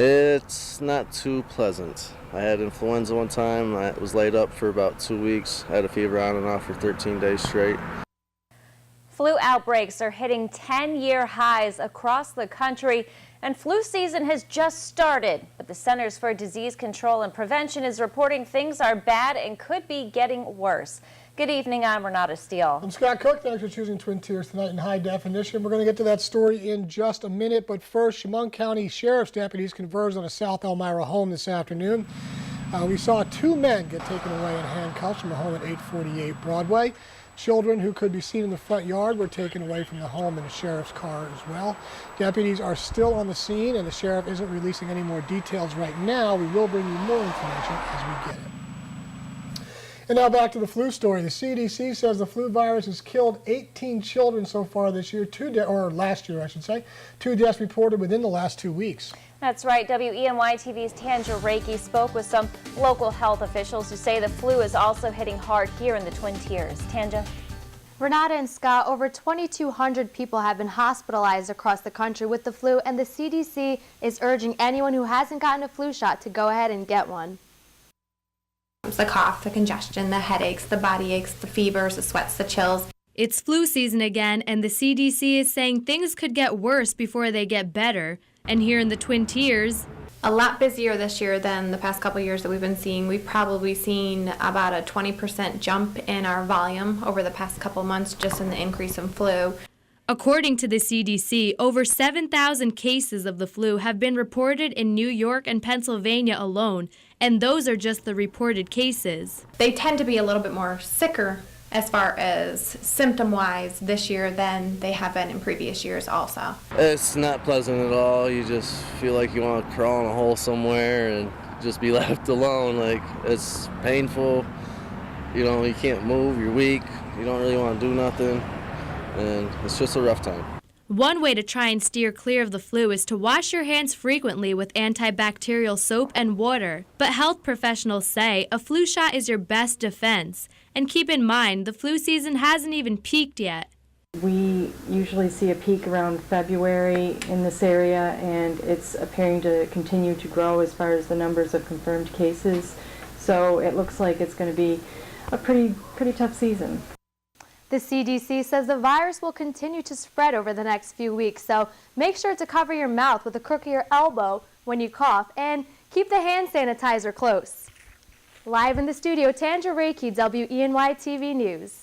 It's not too pleasant. I had influenza one time. I was laid up for about 2 weeks. I had a fever on and off for 13 days straight. Flu outbreaks are hitting 10-year highs across the country, and flu season has just started. But the Centers for Disease Control and Prevention is reporting things are bad and could be getting worse. Good evening, I'm Renata Steele. I'm Scott Cook. Thanks for choosing Twin Tiers tonight in high definition. We're going to get to that story in just a minute, but first, Chemung County Sheriff's deputies converged on a South Elmira home this afternoon. We saw 2 men get taken away in handcuffs from a home at 848 Broadway. Children who could be seen in the front yard were taken away from the home in the sheriff's car as well. Deputies are still on the scene, and the sheriff isn't releasing any more details right now. We will bring you more information as we get it. And now back to the flu story. The CDC says the flu virus has killed 18 children so far this year, or last year I should say. 2 deaths reported within the last 2 weeks. That's right. WENY-TV's Tanja Rekhi spoke with some local health officials who say the flu is also hitting hard here in the Twin Tiers. Tanja? Renata and Scott, over 2,200 people have been hospitalized across the country with the flu, and the CDC is urging anyone who hasn't gotten a flu shot to go ahead and get one. The cough, the congestion, the headaches, the body aches, the fevers, the sweats, the chills. It's flu season again, and the CDC is saying things could get worse before they get better. And here in the Twin Tiers, a lot busier this year than the past couple years that we've been seeing. We've probably seen about a 20% jump in our volume over the past couple months just in the increase in flu. According to the CDC, over 7,000 cases of the flu have been reported in New York and Pennsylvania alone, and those are just the reported cases. They tend to be a little bit more sicker as far as symptom-wise this year than they have been in previous years also. It's not pleasant at all. You just feel like you want to crawl in a hole somewhere and just be left alone. Like, it's painful. You know, you can't move, you're weak, you don't really want to do nothing, and it's just a rough time. One way to try and steer clear of the flu is to wash your hands frequently with antibacterial soap and water. But health professionals say a flu shot is your best defense. And keep in mind, the flu season hasn't even peaked yet. We usually see a peak around February in this area, and it's appearing to continue to grow as far as the numbers of confirmed cases. So it looks like it's going to be a pretty tough season. The CDC says the virus will continue to spread over the next few weeks, so make sure to cover your mouth with the crook of your elbow when you cough, and keep the hand sanitizer close. Live in the studio, Tanja Rekhi, WENY-TV News.